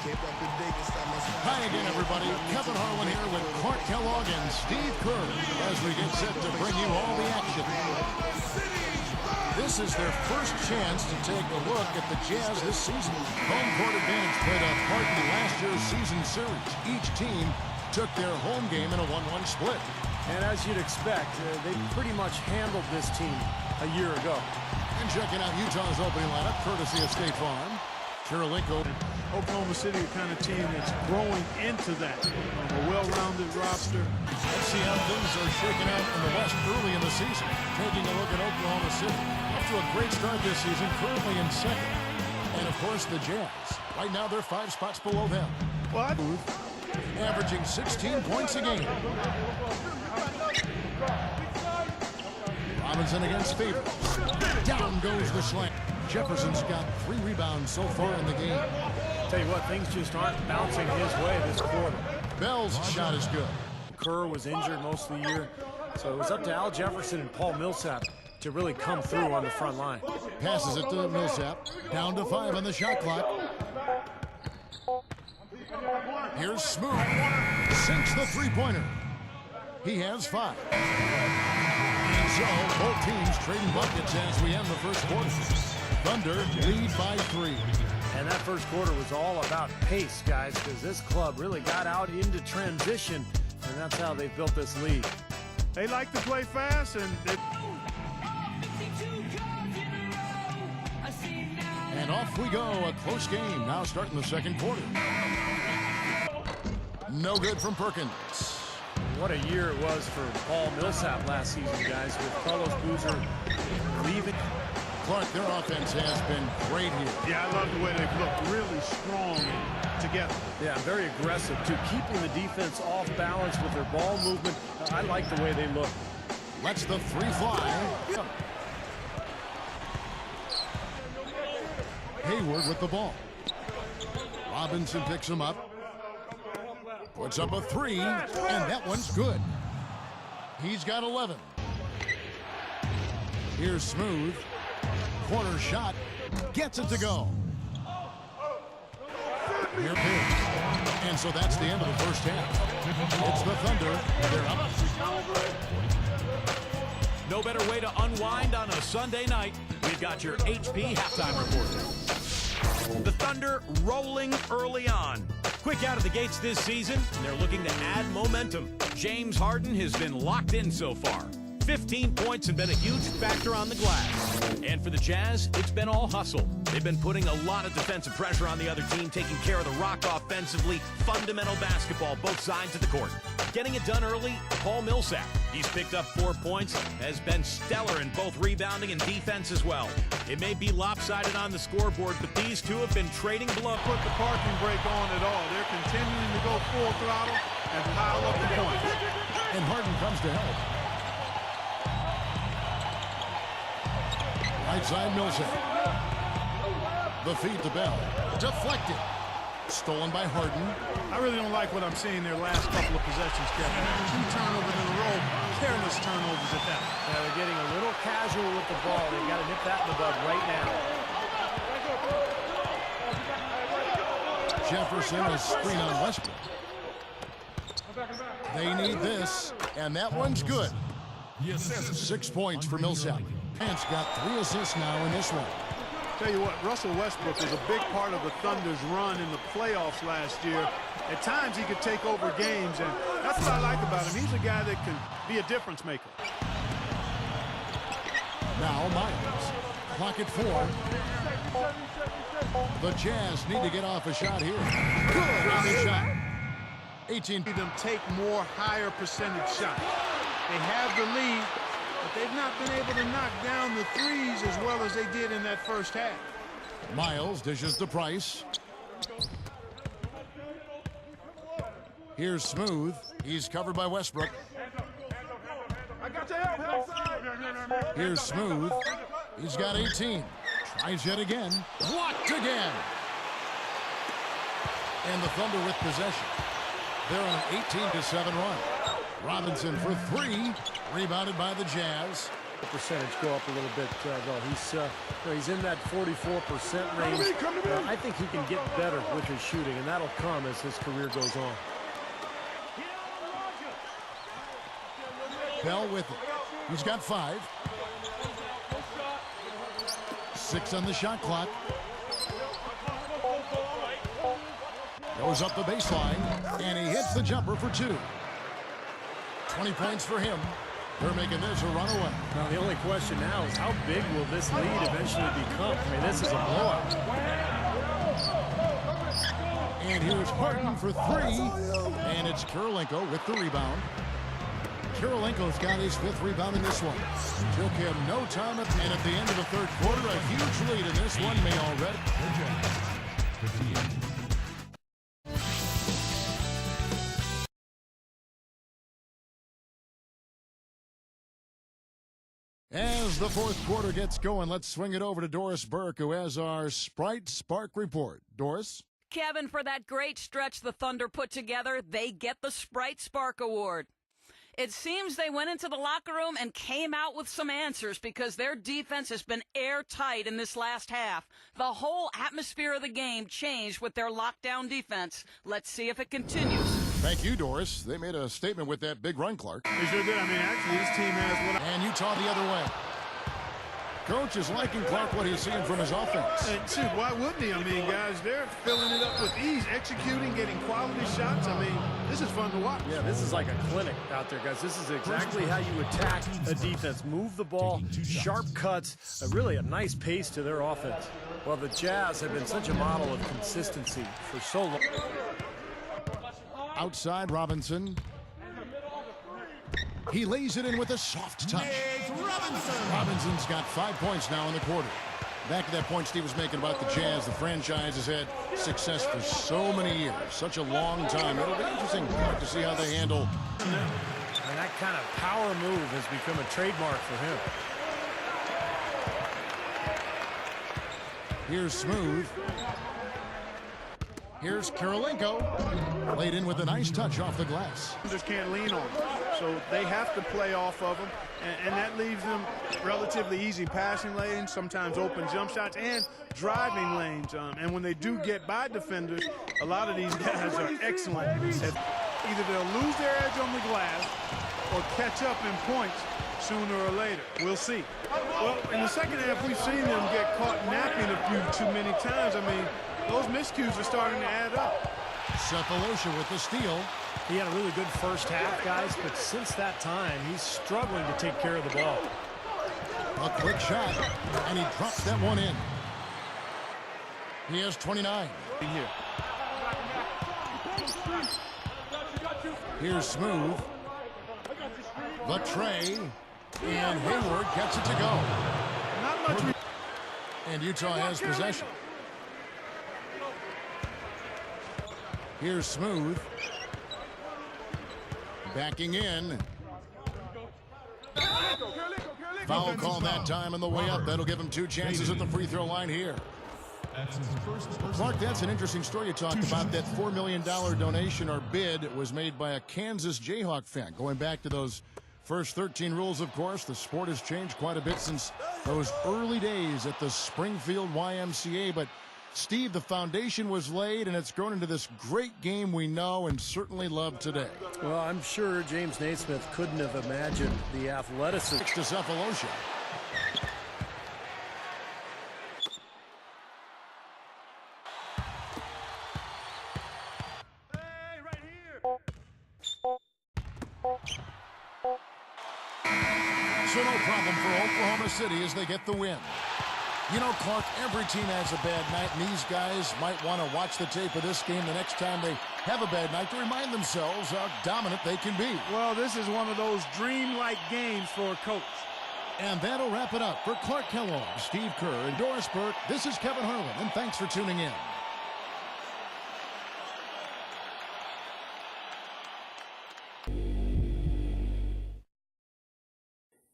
Hi again, everybody. Kevin Harlan here with Clark Kellogg and Steve Kerr as we get set to bring you all the action. This is their first chance to take a look at the Jazz this season. Home court advantage played a part in last year's season series. Each team took their home game in a 1-1 split. And as you'd expect, they pretty much handled this team a year ago. And checking out Utah's opening lineup, courtesy of State Farm. Kirilenko. Oklahoma City, the kind of team that's growing into that. A well-rounded roster. Let's see how things are shaking out in the West early in the season. Taking a look at Oklahoma City. Off to a great start this season, currently in second. And, of course, the Jazz. Right now, they're 5 spots below them. What? Averaging 16 points a game. Robinson against Favors. Down goes the slant. Jefferson's got 3 rebounds so far in the game. Tell you what, things just aren't bouncing his way this quarter. Bell's shot is good. Kerr was injured most of the year, so it was up to Al Jefferson and Paul Millsap to really come through on the front line. Passes it to Millsap. Down to 5 on the shot clock. Here's Smooth. Sinks the three-pointer. He has 5. And so, both teams trading buckets as we end the first quarter. Thunder lead by 3. And that first quarter was all about pace, guys, because this club really got out into transition, and that's how they built this lead. They like to play fast, and And off we go, a close game now starting the second quarter. No good from Perkins. What a year it was for Paul Millsap last season, guys, with Carlos Boozer leaving. Clark, their offense has been great here. yeah, I love the way they've looked really strong together. Yeah, very aggressive, too, keeping the defense off balance with their ball movement. I like the way they look. Lets the 3 fly. Hayward with the ball. Robinson picks him up. Puts up a 3, and that one's good. He's got 11. Here's Smooth. Corner shot. Gets it to go. Here Page. And so that's the end of the first half. It's the Thunder. They're up. No better way to unwind on a Sunday night. We've got your HP halftime report. The Thunder rolling early on. Quick out of the gates this season, and they're looking to add momentum. James Harden has been locked in so far. 15 points have been a huge factor on the glass. And for the Jazz, it's been all hustle. They've been putting a lot of defensive pressure on the other team, taking care of the rock offensively. Fundamental basketball, both sides of the court. Getting it done early, Paul Millsap. He's picked up 4 points, has been stellar in both rebounding and defense as well. It may be lopsided on the scoreboard, but these two have been trading blood. Put the parking brake on at all. They're continuing to go full throttle and pile up the points. And Harden comes to help. Right side Millsap. The feed to Bell. Deflected. Stolen by Harden. I really don't like what I'm seeing their last couple of possessions, Kevin. 2 turnovers in a row. Careless turnovers at that. Now they're getting a little casual with the ball. They've got to nip that in the bud right now. Jefferson is screen on Westbrook. They need this, and that one's good. 6 points for Millsap. Pence got 3 assists now in this one. Tell you what, Russell Westbrook was a big part of the Thunder's run in the playoffs last year. At times he could take over games, and that's what I like about him. He's a guy that can be a difference maker. Now Myers. Clock at 4. The Jazz need to get off a shot here. Good on the shot. 18. Them take more higher percentage shots. They have the lead, but they've not been able to knock down the threes as well as they did in that first half. Miles dishes to Price. Here's Smooth. He's covered by Westbrook. Here's Smooth. He's got 18. Tries yet again. Blocked again. And the Thunder with possession. They're on an 18-7 run. Robinson for 3. Rebounded by the Jazz. The percentage go up a little bit, though. He's in that 44% range. I think he can get better with his shooting, and that'll come as his career goes on. Bell with it. He's got 5. 6 on the shot clock. Goes up the baseline, and he hits the jumper for 2. 20 points for him. They're making this a runaway. Now, the only question now is how big will this lead eventually become? I mean, this is a blowout. And here's Harden for 3. And it's Kirilenko with the rebound. Kirilenko's got his 5th rebound in this one. Took him no time, and at the end of the 3rd quarter, a huge lead in this one may already. As the 4th quarter gets going, let's swing it over to Doris Burke, who has our Sprite Spark report. Doris? Kevin, for that great stretch the Thunder put together, they get the Sprite Spark Award. It seems they went into the locker room and came out with some answers because their defense has been airtight in this last half. The whole atmosphere of the game changed with their lockdown defense. Let's see if it continues. Thank you, Doris. They made a statement with that big run, Clark. They sure did. I mean, actually, this team has And Utah the other way. Coach is liking Clark what he's seeing from his offense. And shoot, why wouldn't he? I mean, guys, they're filling it up with ease, executing, getting quality shots. I mean, this is fun to watch. Yeah, this is like a clinic out there, guys. This is exactly how you attack a defense. Move the ball, sharp cuts, really a nice pace to their offense. Well, the Jazz have been such a model of consistency for so long. Outside Robinson. He lays it in with a soft touch. Robinson's got 5 points now in the quarter. Back to that point Steve was making about the Jazz. The franchise has had success for so many years, such a long time. It'll be interesting to see how they handle. And that kind of power move has become a trademark for him. Here's Smooth. Here's Kirilenko. Laid in with a nice touch off the glass. Just can't lean on them. So they have to play off of them. And that leaves them relatively easy passing lanes, sometimes open jump shots, and driving lanes. And when they do get by defenders, a lot of these guys are excellent. Either they'll lose their edge on the glass or catch up in points sooner or later. We'll see. Well, in the second half, we've seen them get caught napping a few too many times. I mean, those miscues are starting to add up. Cephalosha with the steal. He had a really good first half, guys, but since that time, he's struggling to take care of the ball. A quick shot, and he drops that one in. He has 29. Here. Here's Smooth. The tray, and Hayward gets it to go. Not much. And Utah has possession. Here's Smooth. Backing in. Foul call that time on the way up. That'll give him 2 chances at the free throw line here. Clark, that's an interesting story you talked about. That $4 million donation or bid was made by a Kansas Jayhawk fan. Going back to those first 13 rules, of course, the sport has changed quite a bit since those early days at the Springfield YMCA. But Steve, the foundation was laid, and it's grown into this great game we know and certainly love today. Well, I'm sure James Naismith couldn't have imagined the athleticism. To Cephalosha. Hey, right here. So no problem for Oklahoma City as they get the win. You know, Clark, every team has a bad night, and these guys might want to watch the tape of this game the next time they have a bad night to remind themselves how dominant they can be. Well, this is one of those dreamlike games for a coach. And that'll wrap it up for Clark Kellogg, Steve Kerr, and Doris Burke. This is Kevin Harlan, and thanks for tuning in.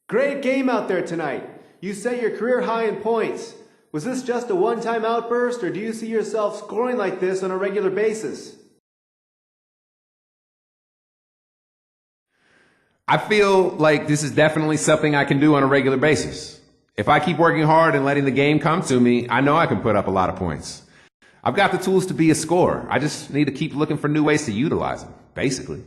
Great game out there tonight. You set your career high in points. Was this just a one-time outburst, or do you see yourself scoring like this on a regular basis? I feel like this is definitely something I can do on a regular basis. If I keep working hard and letting the game come to me, I know I can put up a lot of points. I've got the tools to be a scorer. I just need to keep looking for new ways to utilize them, basically.